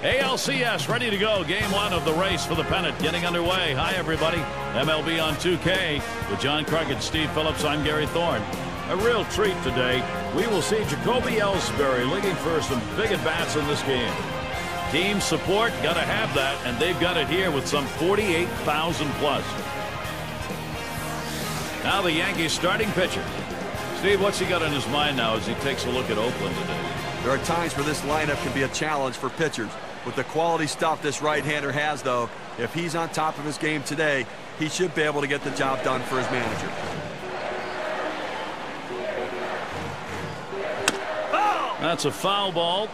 ALCS ready to go. Game one of the race for the pennant getting underway. Hi, everybody. MLB on 2K with John Krug and Steve Phillips. I'm Gary Thorne. A real treat today. We will see Jacoby Ellsbury looking for some big at-bats in this game. Team support, got to have that, and they've got it here with some 48,000 plus. Now the Yankees starting pitcher. Steve, what's he got in his mind now as he takes a look at Oakland today? There are times where this lineup can be a challenge for pitchers. With the quality stuff this right-hander has, though, if he's on top of his game today, he should be able to get the job done for his manager. That's a foul ball.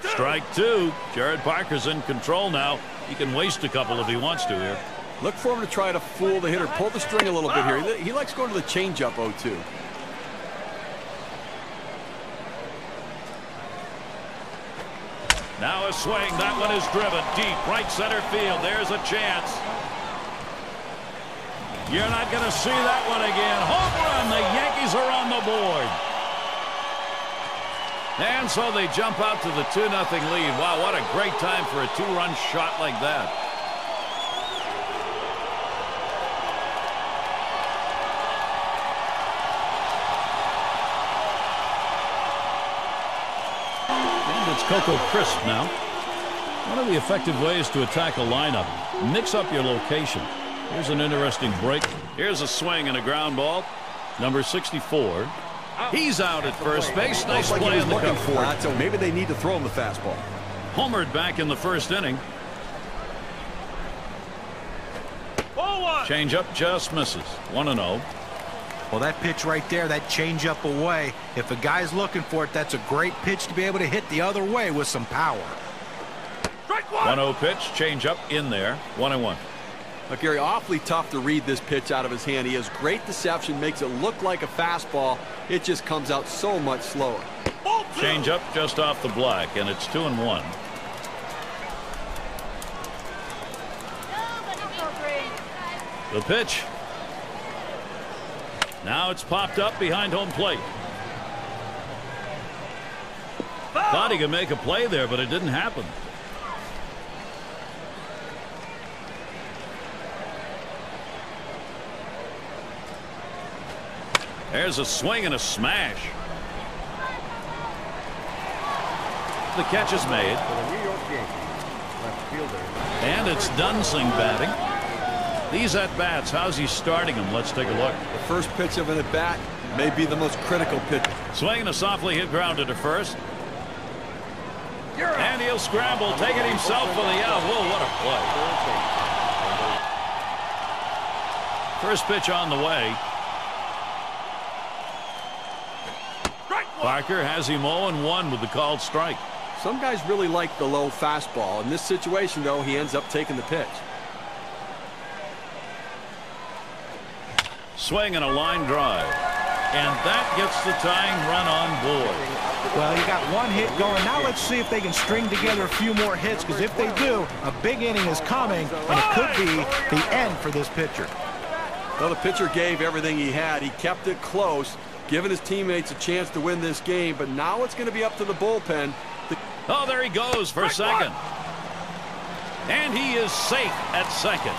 Strike two. Jared Parker's in control now. He can waste a couple if he wants to here. Look for him to try to fool the hitter. Pull the string a little bit here. He likes going to the changeup 0-2. Now a swing. That one is driven deep right center field. There's a chance. You're not going to see that one again. Home run. The Yankees are on the board. And so they jump out to the 2-0 lead. Wow, what a great time for a two-run shot like that. And it's Coco Crisp now. One of the effective ways to attack a lineup, mix up your location. Here's an interesting break. Here's a swing and a ground ball. Number 64. He's out at first base. Nice play in the cover. So maybe they need to throw him the fastball. Homered back in the first inning. Changeup just misses. 1-0. Well, that pitch right there, that changeup away. If a guy's looking for it, that's a great pitch to be able to hit the other way with some power. 1-0 pitch. Changeup in there. 1-1. Look, Gary, awfully tough to read this pitch out of his hand. He has great deception, makes it look like a fastball. It just comes out so much slower. Change up just off the black, and it's 2-1. The pitch. Now it's popped up behind home plate. Thought he could make a play there, but it didn't happen. There's a swing and a smash. The catch is made. And it's Dunsing batting. These at-bats, how's he starting them? Let's take a look. The first pitch of an at-bat may be the most critical pitch. Swing and a softly hit grounder to first. And he'll scramble, take it himself for the out. Whoa, what a play. First pitch on the way. Parker has him 0-1 with the called strike. Some guys really like the low fastball. In this situation, though, he ends up taking the pitch. Swing and a line drive. And that gets the tying run on board. Well, you got one hit going. Now let's see if they can string together a few more hits, because if they do, a big inning is coming, and it could be the end for this pitcher. Well, the pitcher gave everything he had. He kept it close, giving his teammates a chance to win this game, but now it's going to be up to the bullpen. Oh, there he goes for second. And he is safe at second.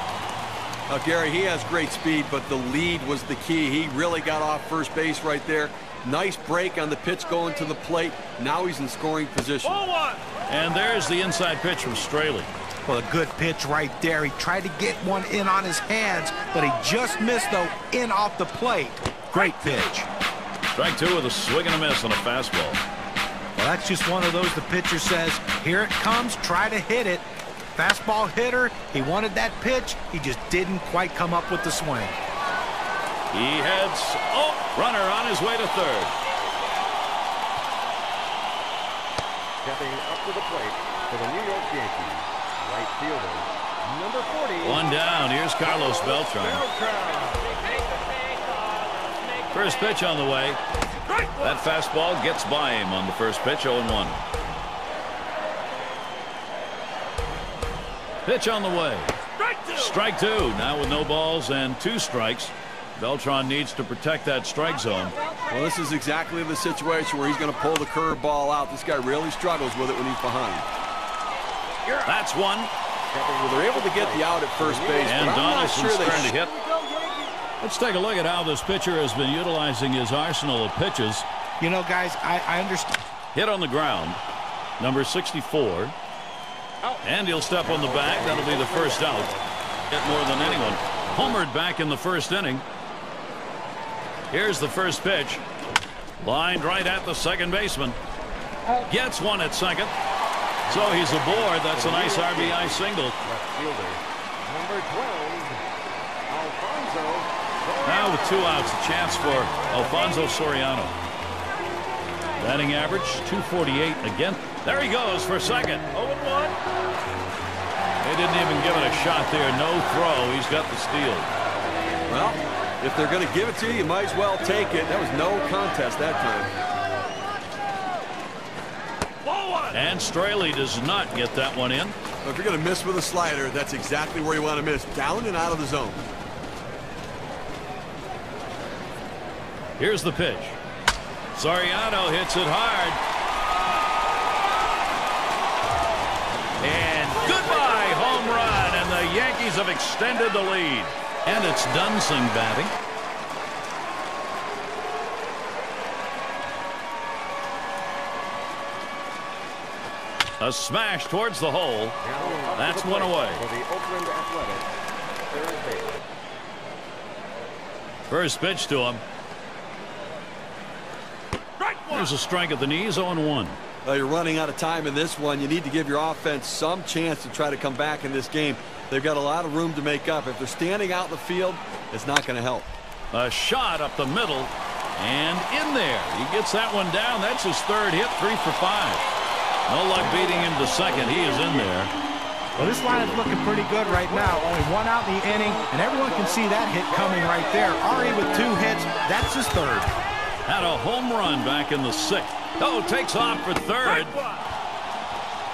Now, Gary, he has great speed, but the lead was the key. He really got off first base right there. Nice break on the pitch going to the plate. Now he's in scoring position. And there's the inside pitch from Straley. Well, a good pitch right there. He tried to get one in on his hands, but he just missed, though, in off the plate. Great pitch. Strike two with a swing and a miss on a fastball. Well, that's just one of those the pitcher says, here it comes, try to hit it. Fastball hitter, he wanted that pitch. He just didn't quite come up with the swing. He heads, runner on his way to third. Stepping up to the plate for the New York Yankees, right fielder, number 40. One down, here's Carlos Beltran. First pitch on the way. That fastball gets by him on the first pitch, 0-1. Pitch on the way. Strike two. Now with no balls and 2 strikes. Beltran needs to protect that strike zone. Well, this is exactly the situation where he's going to pull the curveball out. This guy really struggles with it when he's behind. That's one. Well, they're able to get the out at first base, And but I'm not Donaldson's sure turn they to hit. Let's take a look at how this pitcher has been utilizing his arsenal of pitches. You know, guys, I understand. Hit on the ground, number 64. And he'll step on the bag. That'll be the first out. Hit more than anyone. Homered back in the first inning. Here's the first pitch. Lined right at the second baseman. Gets one at second. So he's aboard. That's a nice RBI single. Left fielder, number 12, Alfonso. Now with 2 outs, a chance for Alfonso Soriano. Batting average, .248 again. There he goes for second. 0-1. They didn't even give it a shot there. No throw. He's got the steal. Well, if they're going to give it to you, you might as well take it. That was no contest that time. And Straley does not get that one in. If you're going to miss with a slider, that's exactly where you want to miss. Down and out of the zone. Here's the pitch. Soriano hits it hard. And goodbye, home run. And the Yankees have extended the lead. And it's Dunsing batting. A smash towards the hole. That's one away. For the Oakland Athletics, third base. First pitch to him. There's a strike at the knees, 0-1. Well, you're running out of time in this one. You need to give your offense some chance to try to come back in this game. They've got a lot of room to make up. If they're standing out in the field, it's not going to help. A shot up the middle and in there. He gets that one down. That's his third hit, 3 for 5. No luck beating him to second. He is in there. Well, this line is looking pretty good right now. Only 1 out in the inning, and everyone can see that hit coming right there. Ari with 2 hits. That's his third. Had a home run back in the 6th. Oh, takes off for third.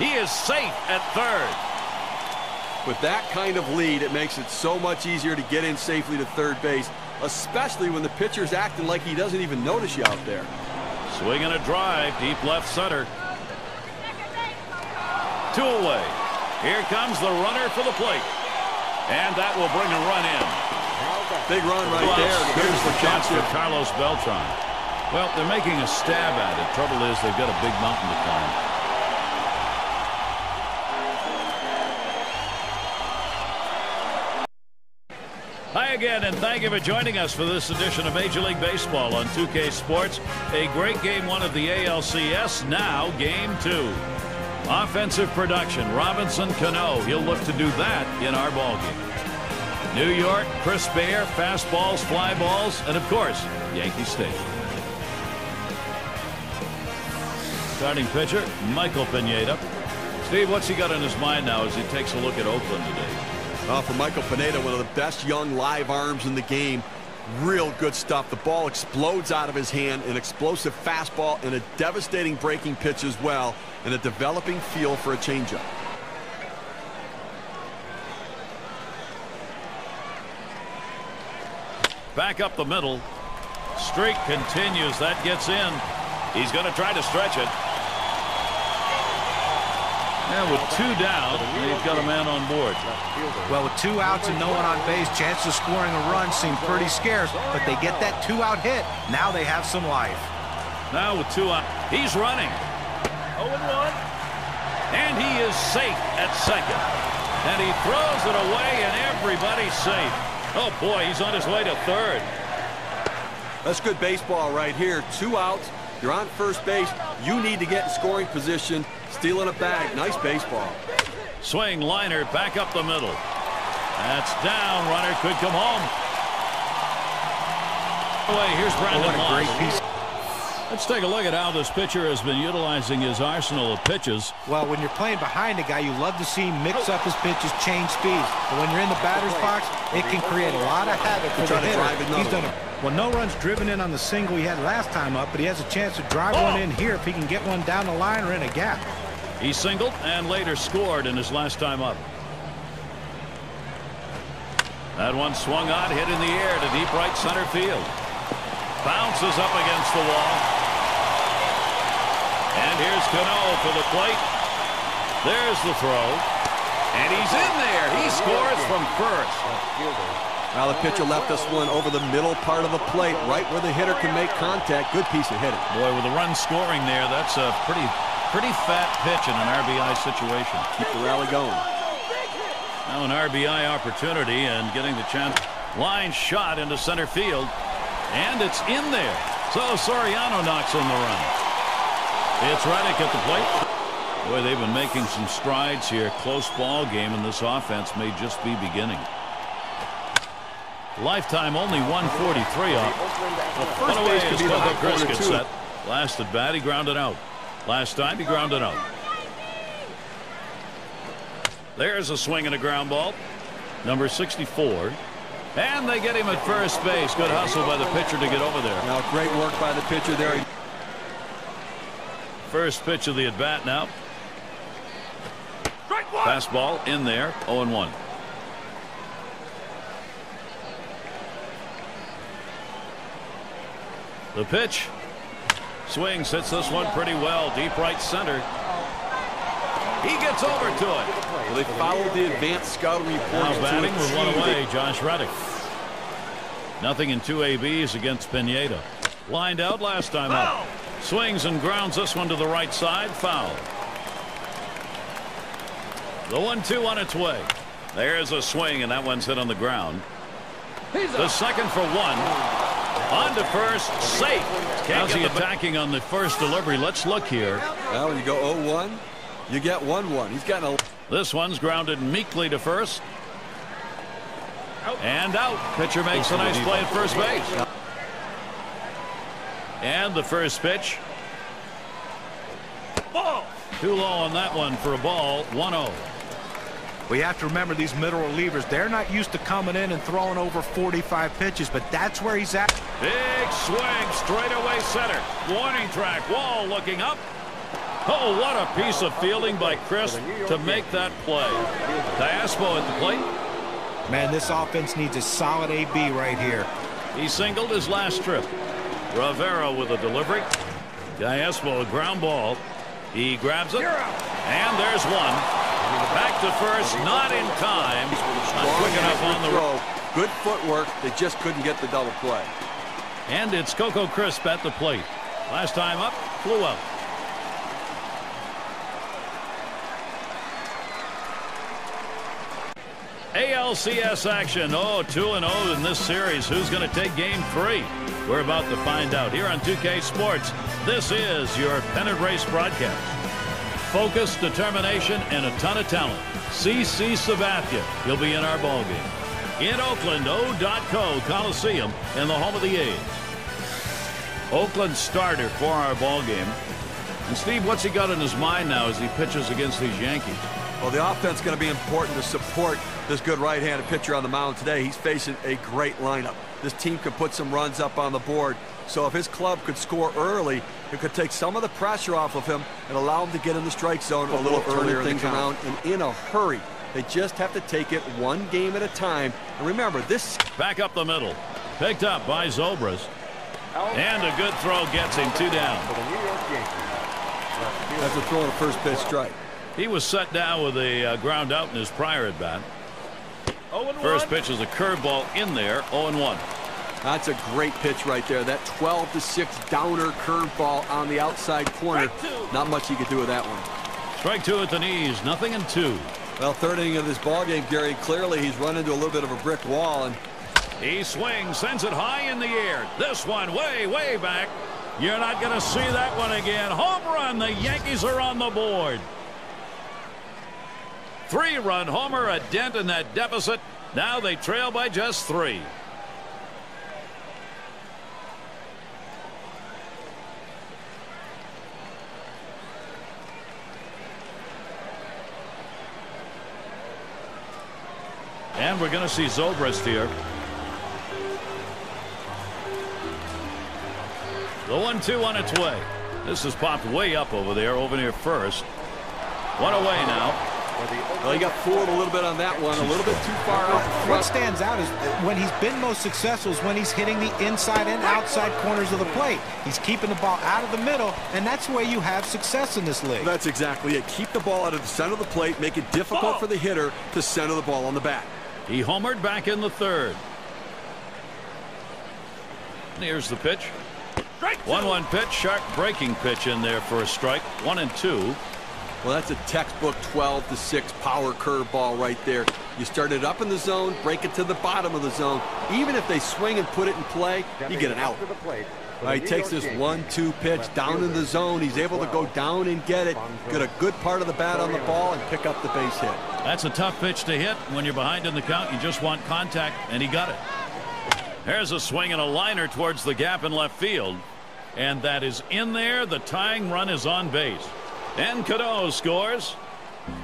He is safe at third. With that kind of lead, it makes it so much easier to get in safely to third base, especially when the pitcher's acting like he doesn't even notice you out there. Swinging a drive, deep left center. 2 away. Here comes the runner for the plate. And that will bring a run in. Big run right there. Here's the chance for Carlos Beltran. Well, they're making a stab at it. Trouble is they've got a big mountain to climb. Hi again, and thank you for joining us for this edition of Major League Baseball on 2K Sports. A great Game 1 of the ALCS, now Game 2. Offensive production, Robinson Cano. He'll look to do that in our ballgame. New York, Chris Baer, fastballs, fly balls, and of course, Yankee Stadium. Starting pitcher, Michael Pineda. Steve, what's he got in his mind now as he takes a look at Oakland today? For Michael Pineda, one of the best young live arms in the game. Real good stuff. The ball explodes out of his hand, an explosive fastball, and a devastating breaking pitch as well, and a developing feel for a changeup. Back up the middle. Streak continues. That gets in. He's going to try to stretch it. And with 2 down, they've got a man on board. Well, with 2 outs and no one on base, chances of scoring a run seem pretty scarce, but they get that 2-out hit. Now they have some life. Now with 2 out, he's running. 0-1. And he is safe at second. And he throws it away, and everybody's safe. Oh, boy, he's on his way to third. That's good baseball right here. 2 outs. You're on first base. You need to get in scoring position. Stealing a bag. Nice baseball. Swing, liner, back up the middle. That's down. Runner could come home. Away, here's Brandon what a great piece. Let's take a look at how this pitcher has been utilizing his arsenal of pitches. Well, when you're playing behind a guy, you love to see him mix up his pitches, change speeds. But when you're in the batter's box, it can create a lot of havoc for the hitter. He's done well, no runs driven in on the single he had last time up, but he has a chance to drive one in here if he can get one down the line or in a gap. He singled and later scored in his last time up. That one swung on, hit in the air to deep right center field. Bounces up against the wall. And here's Cano for the plate. There's the throw. And he's in there. He scores from first. Now the pitcher left this one over the middle part of the plate, right where the hitter can make contact. Good piece of hitting. Boy, with the run scoring there, that's a pretty fat pitch in an RBI situation. Keep the rally going. Now an RBI opportunity and getting the chance. Line shot into center field. And it's in there. So Soriano knocks in the run. It's Reddick at the plate. Boy, they've been making some strides here. Close ball game, and this offense may just be beginning. Lifetime only 143 up. One away as Coco Chris gets set. Last at bat, he grounded out. Last time, he grounded out. There's a swing and a ground ball. Number 64. And they get him at first base. Good hustle by the pitcher to get over there. Now, great work by the pitcher there. First pitch of the at bat now. Fastball in there. 0-1. The pitch. Swings, hits this one pretty well. Deep right center. He gets over to it. Well, they followed the advanced scouting report. Now batting with one away, Josh Reddick. Nothing in 2 ABs against Pineda. Lined out last time up. Swings and grounds this one to the right side. Foul. The 1-2 on its way. There's a swing, and that one's hit on the ground. The second for one. On to first. Safe. How's he attacking on the first delivery? Let's look here. Well, when you go 0-1, you get 1-1. He's got a... This one's grounded meekly to first. And out. Pitcher makes a nice play at first base. And the first pitch. Ball. Too low on that one for a ball. 1-0. We have to remember these middle relievers. They're not used to coming in and throwing over 45 pitches, but that's where he's at. Big swing. Straightaway center. Warning track. Wall looking up. Oh, what a piece of fielding by Chris to make that play. Diaspo at the plate. Man, this offense needs a solid AB right here. He singled his last trip. Rivera with a delivery. Diaspo, a ground ball. He grabs it. And there's one. Back to first, not in time. Not quick enough on the row. Good footwork. They just couldn't get the double play. And it's Coco Crisp at the plate. Last time up, flew out. ALCS action. Oh, 2-0 in this series. Who's going to take game 3? We're about to find out here on 2K Sports. This is your pennant race broadcast. Focus, determination, and a ton of talent. CC Sabathia. He'll be in our ballgame. In Oakland, O.co Coliseum, and the home of the A's. Oakland starter for our ballgame. And Steve, what's he got in his mind now as he pitches against these Yankees? Well, the offense is going to be important to support this good right-handed pitcher on the mound today. He's facing a great lineup. This team could put some runs up on the board. So if his club could score early, it could take some of the pressure off of him and allow him to get in the strike zone a little earlier, things around and in a hurry. They just have to take it one game at a time. And remember, this... Back up the middle. Picked up by Zobras. And a good throw gets him 2 down. That's a throw on a first pitch strike. He was set down with a ground out in his prior at bat. First pitch is a curveball in there. 0-1. That's a great pitch right there. That 12-6 downer curveball on the outside corner. Not much he could do with that one. Strike 2 at the knees. Nothing in 2. Well, third inning of this ball game, Gary, clearly he's run into a little bit of a brick wall. And he swings, sends it high in the air. This one way back. You're not going to see that one again. Home run. The Yankees are on the board. 3-run homer, a dent in that deficit. Now they trail by just 3. And we're going to see Zobrist here. The 1-2 on its way. This has popped way up over there, over near first. One away now. Well, he got fooled a little bit on that one, a little bit too far out in front. What stands out is when he's been most successful is when he's hitting the inside and outside corners of the plate. He's keeping the ball out of the middle, and that's the way you have success in this league. That's exactly it. Keep the ball out of the center of the plate, make it difficult for the hitter to center the ball on the bat. He homered back in the third. And here's the pitch. 1-1 pitch, sharp breaking pitch in there for a strike. 1-2. Well, that's a textbook 12-6 power curveball right there. You start it up in the zone, break it to the bottom of the zone. Even if they swing and put it in play, you get an out. He takes this 1-2 pitch down in the zone. He's able to go down and get it, get a good part of the bat on the ball, and pick up the base hit. That's a tough pitch to hit. When you're behind in the count, you just want contact, and he got it. There's a swing and a liner towards the gap in left field. And that is in there. The tying run is on base. And Cano scores.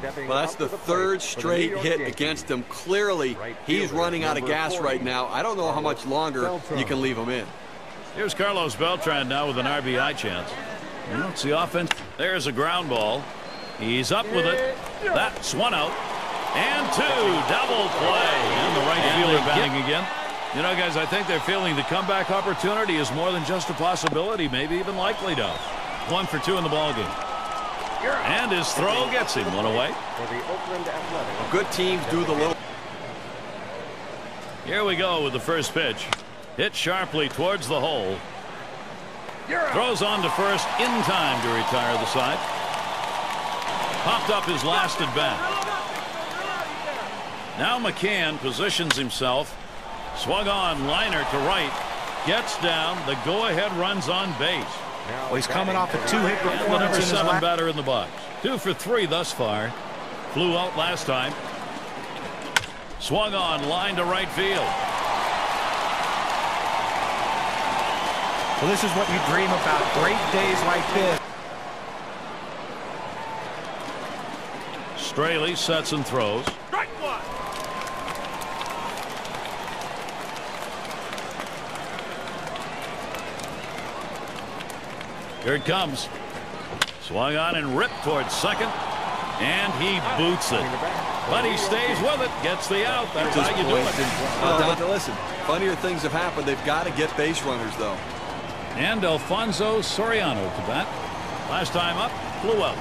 Well, that's the third straight hit against him. Clearly, he's running out of gas right now. I don't know how much longer you can leave him in. Here's Carlos Beltran now with an RBI chance. It's the offense. There's a ground ball. He's up with it. That's one out. And two. Double play. And the right fielder batting again. You know, guys, I think they're feeling the comeback opportunity is more than just a possibility, maybe even likely to. 1 for 2 in the ballgame. And his throw gets him one away. For the Oakland Athletics. Good teams do the little. Here we go with the first pitch. Hit sharply towards the hole. Throws on to first in time to retire the side. Popped up his last at bat. Now McCann positions himself. Swung on, liner to right. Gets down. The go-ahead runs on base. Well, he's coming off a 2-hit performance. The number 7 batter in the box. 2 for 3 thus far. Flew out last time. Swung on, line to right field. Well, this is what you dream about. Great days like this. Straley sets and throws. Strike one. Here it comes. Swung on and ripped towards second. And he boots it. But he stays with it. Gets the out. That's how you do it. Listen, funnier things have happened. They've got to get base runners, though. And Alfonso Soriano to bat. Last time up, flew out.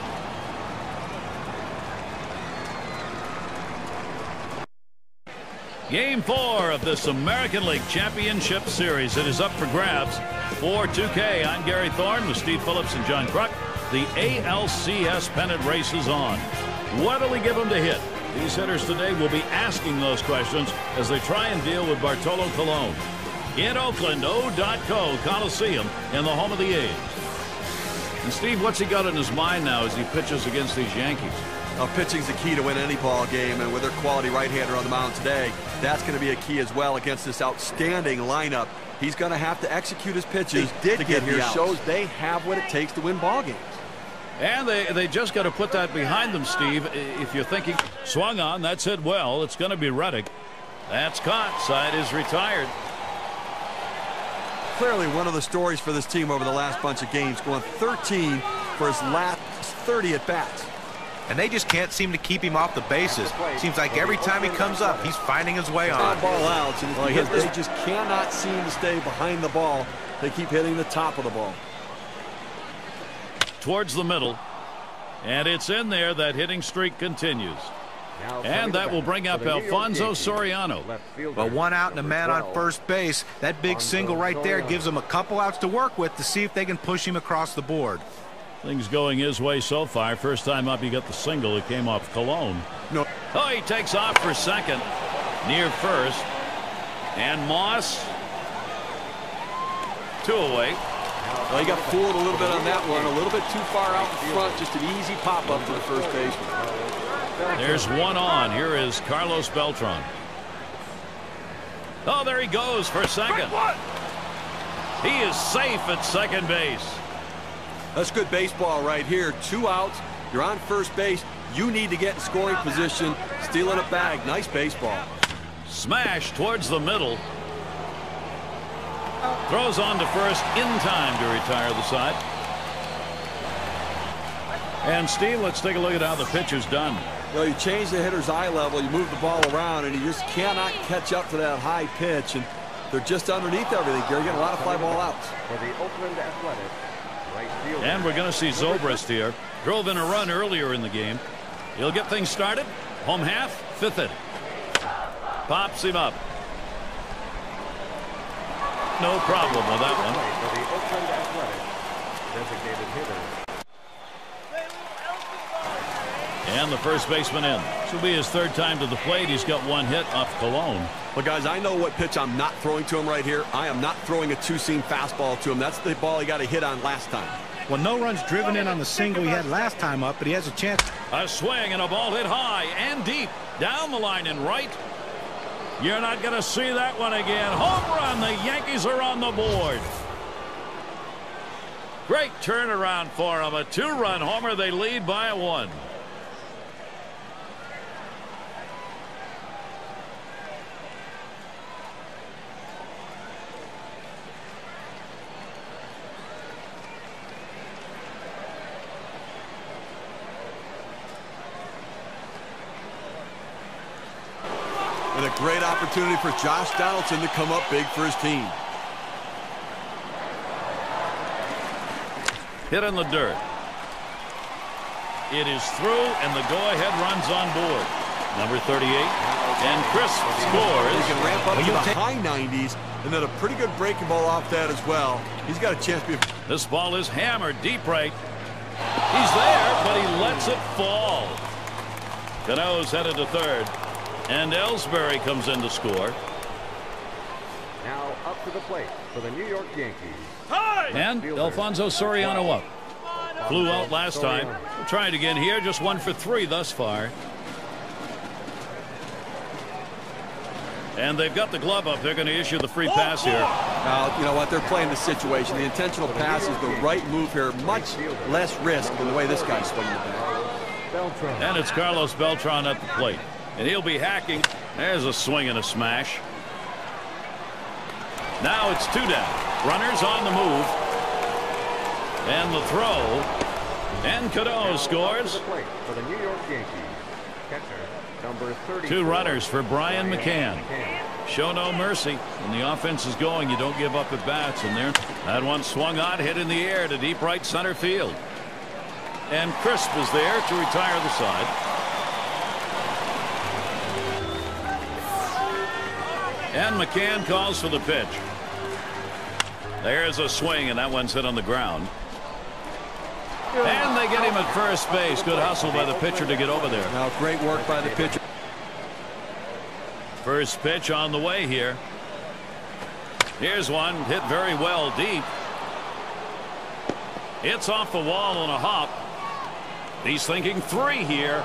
Game 4 of this American League Championship Series. It is up for grabs for 2K. I'm Gary Thorne with Steve Phillips and John Kruk. The ALCS pennant race is on. What do we give them to hit? These hitters today will be asking those questions as they try and deal with Bartolo Colon. In Oakland, O.co Coliseum in the home of the A's. And Steve, what's he got in his mind now as he pitches against these Yankees? Now, pitching's the key to win any ball game, and with their quality right-hander on the mound today, that's going to be a key as well against this outstanding lineup. He's going to have to execute his pitches to get here. Shows they have what it takes to win ball games. And they just got to put that behind them, Steve. If you're thinking, swung on, that's hit well. It's going to be Reddick. That's caught. Side is retired. Clearly one of the stories for this team over the last bunch of games, going 13 for his last 30 at-bats. And they just can't seem to keep him off the bases. Seems like every time he comes up, he's finding his way on. Ball outs, and because they just cannot seem to stay behind the ball, they keep hitting the top of the ball. Towards the middle. And it's in there. That hitting streak continues. And that will bring up Alfonso Soriano. Well, 1 out and a man on first base. That big single right there gives them a couple outs to work with to see if they can push him across the board. Things going his way so far. First time up, he got the single. It came off Colon. No. Oh, he takes off for second. Near first. And Moss. 2 away. Well, he got fooled a little bit on that one. A little bit too far out in front. Just an easy pop-up to the first baseman. There's one on. Here is Carlos Beltran. Oh, there he goes for second. He is safe at second base. That's good baseball right here. 2 outs. You're on first base. You need to get in scoring position. Stealing a bag. Nice baseball. Smash towards the middle. Throws on to first in time to retire the side. And Steve, let's take a look at how the pitch is done. You know, you change the hitter's eye level, you move the ball around, and you just cannot catch up to that high pitch. And they're just underneath everything. They're getting a lot of fly ball outs. For the Oakland Athletics, right fielder. And we're going to see Zobrist here. Drove in a run earlier in the game. He'll get things started. Home half, fifth inning. Pops him up. No problem with that one. For the Oakland Athletics, designated hitter. And the first baseman in. This will be his third time to the plate. He's got one hit off Cologne. Well, guys, I know what pitch I'm not throwing to him right here. I am not throwing a two-seam fastball to him. That's the ball he got a hit on last time. Well, no runs driven in on the single he had last time up, but he has a chance. A swing and a ball hit high and deep. Down the line and right. You're not going to see that one again. Home run. The Yankees are on the board. Great turnaround for them. A two-run homer. They lead by a one. And a great opportunity for Josh Donaldson to come up big for his team. Hit in the dirt. It is through, and the go-ahead runs on board. Number 38. And Chris scores. He can ramp up to the high 90s, and then a pretty good breaking ball off that as well. He's got a chance to be. This ball is hammered deep right. He's there, but he lets it fall. Cano's headed to third. And Ellsbury comes in to score. Now up to the plate for the New York Yankees. And Alfonso Soriano up. Flew out last time. We'll try it again here. Just 1 for 3 thus far. And they've got the glove up. They're going to issue the free pass here. Now, you know what? They're playing the situation. The intentional pass is the right move here. Much less risk than the way this guy's swinging the bat. And it's Carlos Beltran at the plate. And he'll be hacking. There's a swing and a smash. Now it's 2 down. Runners on the move. And the throw. And Cano scores. For the New York Yankees. Catcher, number 30. 2 runners for Brian McCann. Show no mercy. When the offense is going, you don't give up at bats. And there, that one swung on, hit in the air to deep right center field. And Crisp is there to retire the side. And McCann calls for the pitch. There's a swing, and that one's hit on the ground. And they get him at first base. Good hustle by the pitcher to get over there. Now, great work by the pitcher. First pitch on the way here. Here's one hit very well deep. It's off the wall on a hop. He's thinking 3 here.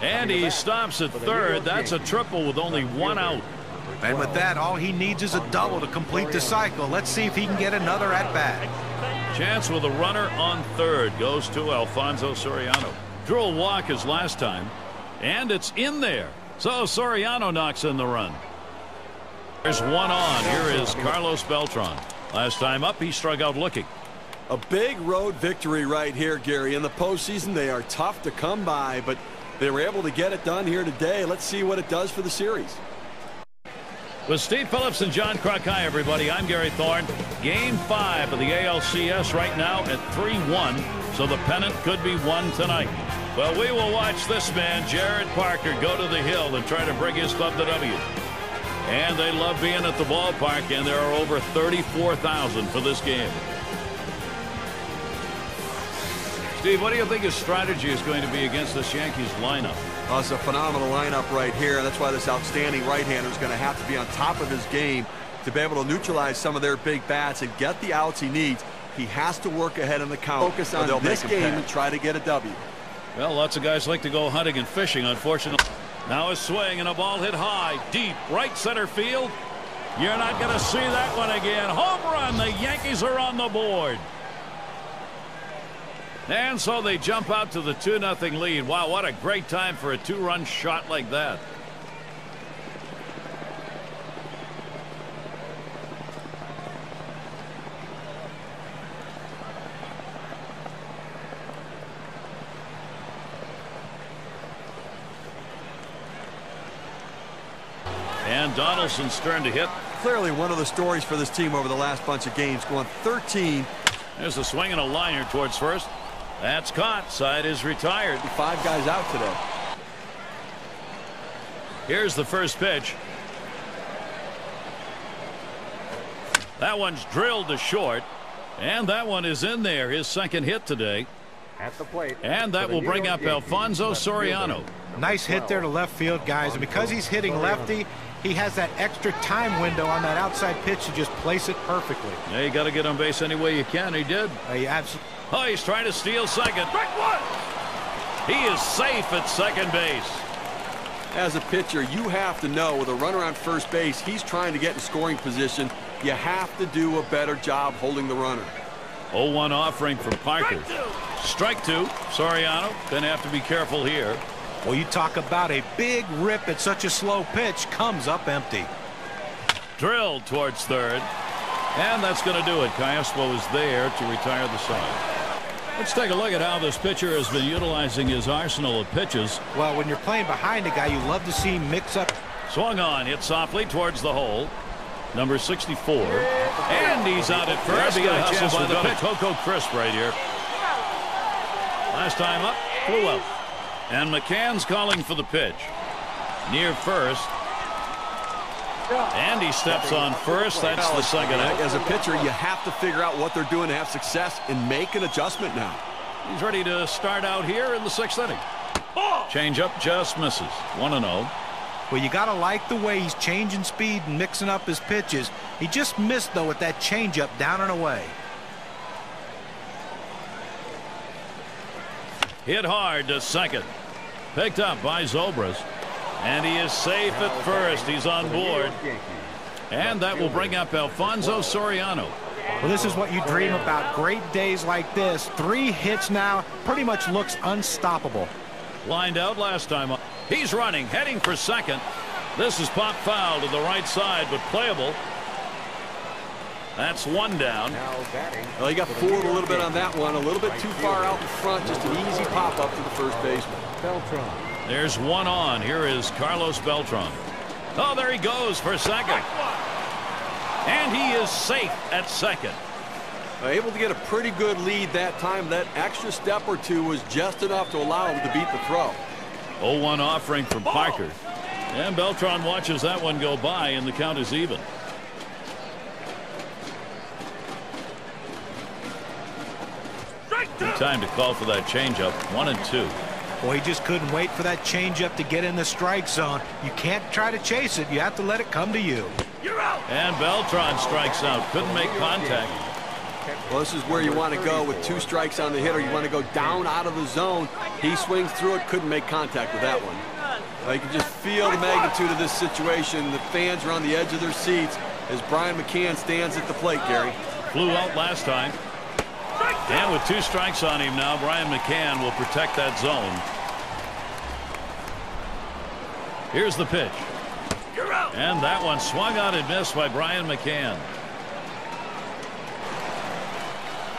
And he stops at third. That's a triple with only 1 out. And with that, all he needs is a double to complete the cycle. Let's see if he can get another at-bat. Chance with a runner on third goes to Alfonso Soriano. Drew a walk as last time. And it's in there. So Soriano knocks in the run. There's 1 on. Here is Carlos Beltran. Last time up, he struck out looking. A big road victory right here, Gary. In the postseason, they are tough to come by, but they were able to get it done here today. Let's see what it does for the series. With Steve Phillips and John Kruk, hi everybody. I'm Gary Thorne. Game 5 of the ALCS right now at 3-1, so the pennant could be won tonight. Well, we will watch this man, Jared Parker, go to the hill and try to bring his club to W. And they love being at the ballpark, and there are over 34,000 for this game. Steve, what do you think his strategy is going to be against this Yankees lineup? Well, it's a phenomenal lineup right here. That's why this outstanding right-hander is going to have to be on top of his game to be able to neutralize some of their big bats and get the outs he needs. He has to work ahead in the count. Focus on this game and try to get a W. Well, lots of guys like to go hunting and fishing, unfortunately. Now a swing and a ball hit high, deep, right center field. You're not going to see that one again. Home run. The Yankees are on the board. And so they jump out to the 2-0 lead. Wow, what a great time for a 2-run shot like that. And Donaldson's turn to hit. Clearly one of the stories for this team over the last bunch of games, going 13. There's a swing and a liner towards first. That's caught. Side is retired. 5 guys out today. Here's the first pitch. That one's drilled to short. And that one is in there. His second hit today. At the plate. And that will bring up Alfonso Soriano. Nice hit there to left field, guys. And because he's hitting lefty, he has that extra time window on that outside pitch to just place it perfectly. Yeah, you got to get on base any way you can. He did. Absolutely. Oh, he's trying to steal second. He is safe at second base. As a pitcher, you have to know with a runner on first base, he's trying to get in scoring position. You have to do a better job holding the runner. 0-1 offering from Parker. Strike 2. Soriano going to have to be careful here. Well, you talk about a big rip at such a slow pitch. Comes up empty. Drilled towards third. And that's going to do it. Cayespo is there to retire the side. Let's take a look at how this pitcher has been utilizing his arsenal of pitches. Well, when you're playing behind a guy, you love to see him mix up. Swung on, hit softly towards the hole. Number 64. And he's out at first. He got a chance to go to Coco Crisp right here. Last time up, flew out. And McCann's calling for the pitch. Near first. And he steps on first. That's the second out. As a pitcher, you have to figure out what they're doing to have success and make an adjustment now. He's ready to start out here in the 6th inning. Change up just misses. 1-0. Well, you got to like the way he's changing speed and mixing up his pitches. He just missed, though, with that changeup down and away. Hit hard to second. Picked up by Zobrist. And he is safe at first. He's on board. And that will bring up Alfonso Soriano. Well, this is what you dream about. Great days like this. 3 hits now. Pretty much looks unstoppable. Lined out last time. He's running, heading for second. This is pop foul to the right side, but playable. That's 1 down. Well, he got fooled a little bit on that one. A little bit too far out in front. Just an easy pop-up to the first baseman. Beltran. There's 1 on. Here is Carlos Beltran. Oh, there he goes for second. And he is safe at second. Able to get a pretty good lead that time. That extra step or 2 was just enough to allow him to beat the throw. 0-1 offering from Parker. And Beltran watches that one go by, and the count is even. Good time to call for that changeup. 1-2. Well, he just couldn't wait for that changeup to get in the strike zone. You can't try to chase it. You have to let it come to you. You're out. And Beltran strikes out. Couldn't make contact. Well, this is where you want to go with 2 strikes on the hitter. You want to go down out of the zone. He swings through it. Couldn't make contact with that one. You can just feel the magnitude of this situation. The fans are on the edge of their seats as Brian McCann stands at the plate, Gary. Flew out last time. And with 2 strikes on him now, Brian McCann will protect that zone. Here's the pitch. And that one swung out and missed by Brian McCann.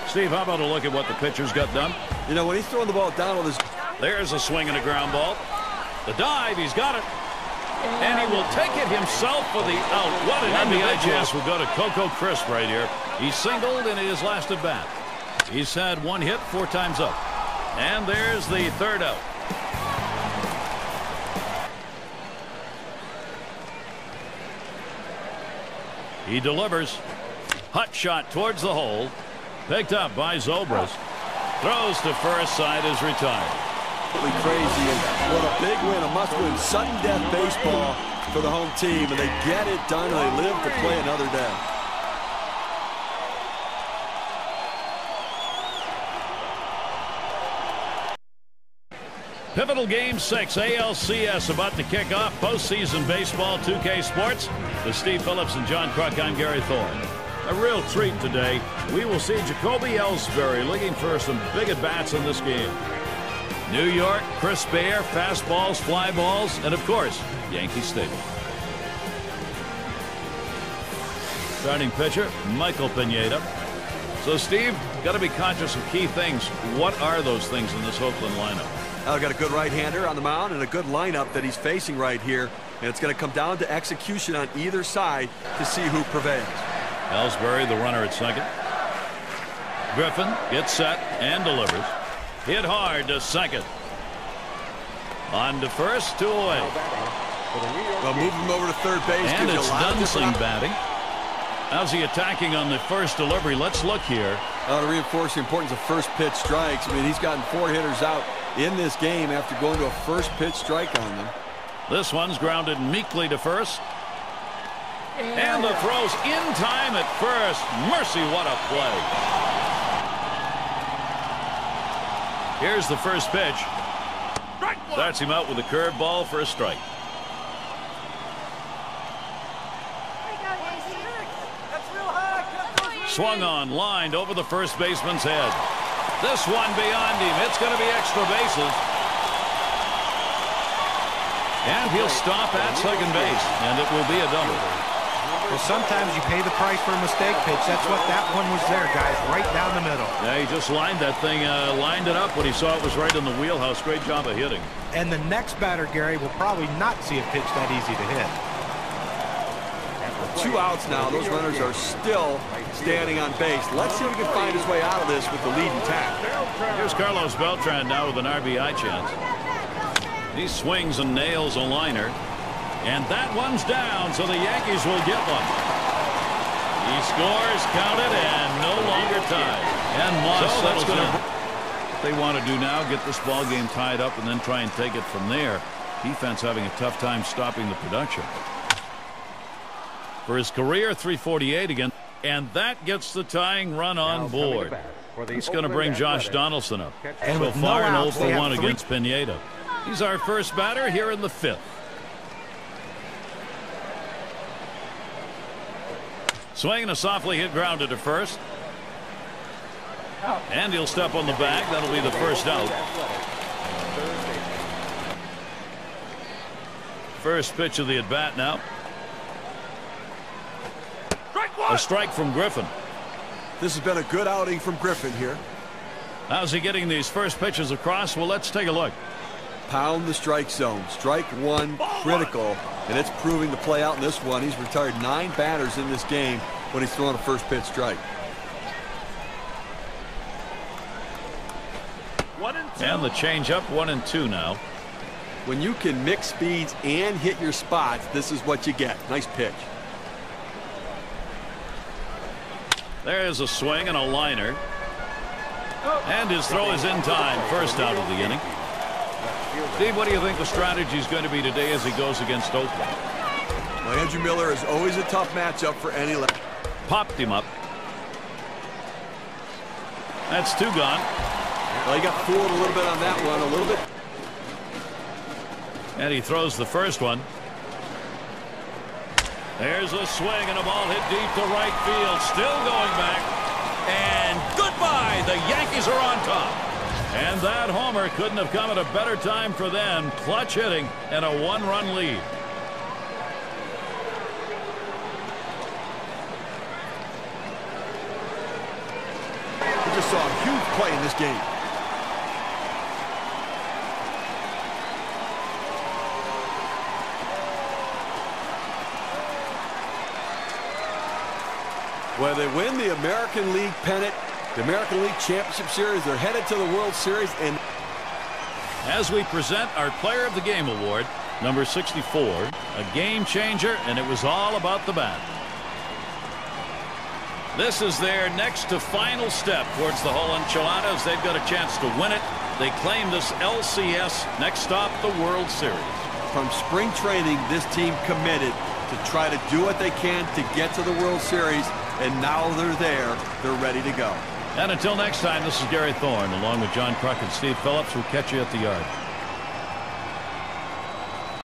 Steve, how about a look at what the pitcher's got done? You know, when he's throwing the ball down with his... There's a swing and a ground ball. The dive, he's got it. And he will take it himself for the out. What an individual. Will go to Coco Crisp right here. He singled in his last at bat. He's had 1 hit 4 times up. And there's the 3rd out. He delivers. Hut shot towards the hole. Picked up by Zobrist. Throws to first. Side is retired. Crazy, and what a big win, a must-win, sudden death baseball for the home team, and they get it done, and they live to play another day. Pivotal Game 6, ALCS about to kick off. Postseason baseball, 2K Sports. With Steve Phillips and John Kruk, I'm Gary Thorne. A real treat today. We will see Jacoby Ellsbury looking for some big at-bats in this game. New York, crisp air, fastballs, fly balls, and of course, Yankee Stadium. Starting pitcher, Michael Pineda. So, Steve, got to be conscious of key things. What are those things in this Oakland lineup? Got a good right-hander on the mound and a good lineup that he's facing right here. And it's going to come down to execution on either side to see who prevails. Ellsbury, the runner at second. Griffin gets set and delivers. Hit hard to second. On to first, 2 away. Well, move him over to third base. And it's Dunsing batting. How's he attacking on the first delivery? Let's look here. To reinforce the importance of first pitch strikes. I mean, he's gotten 4 hitters out in this game after going to a first pitch strike on them. This one's grounded meekly to first. And the throw's in time at first. Mercy, what a play. Here's the first pitch. Starts him out with a curveball for a strike. Swung on, lined over the first baseman's head. This one beyond him. It's going to be extra bases. And he'll stop at second base, and it will be a double. Well, sometimes you pay the price for a mistake pitch. That's what that one was there, guys, right down the middle. Yeah, he just lined that thing, lined it up when he saw it was right in the wheelhouse. Great job of hitting. And the next batter, Gary, will probably not see a pitch that easy to hit. 2 outs now. Those runners are still standing on base. Let's see if he can find his way out of this with the lead intact. Here's Carlos Beltran now with an RBI chance. He swings and nails a liner. And that one's down, so the Yankees will get one. He scores, counted, and no longer tied. And Moss settles in. What they want to do now, get this ball game tied up and then try and take it from there. Defense having a tough time stopping the production. For his career, 348 again. And that gets the tying run on board. It's going to bring Josh Donaldson up. And so far, an 0 for 1 3 against Pineda. He's our first batter here in the 5th. Swinging a softly hit grounded to first. And he'll step on the bag. That'll be the first out. First pitch of the at bat now. A strike from Griffin. This has been a good outing from Griffin here. How's he getting these first pitches across? Well, let's take a look. Pound the strike zone. Strike 1 critical, and it's proving to play out in this one. He's retired 9 batters in this game when he's throwing a first pitch strike. 1 and 2. And the changeup, 1 and 2 now. When you can mix speeds and hit your spots, this is what you get. Nice pitch. There's a swing and a liner. And his throw is in time. First out of the inning. Steve, what do you think the strategy is going to be today as he goes against Oakland? Well, Andrew Miller is always a tough matchup for any left. Popped him up. That's 2 gone. Well, he got fooled a little bit on that one. A little bit. And he throws the first one. There's a swing and a ball hit deep to right field. Still going back. And goodbye. The Yankees are on top. And that homer couldn't have come at a better time for them. Clutch hitting and a 1-run lead. We just saw a huge play in this game. When they win the American League pennant, the American League Championship Series, they're headed to the World Series. And as we present our Player of the Game award, number 64, a game changer, and it was all about the bat. This is their next to final step towards the whole enchiladas. They've got a chance to win it. They claim this LCS. Next stop, the World Series. From spring training, this team committed to try to do what they can to get to the World Series. And now they're there. They're ready to go. And until next time, this is Gary Thorne, along with John Crockett and Steve Phillips. We'll catch you at the yard.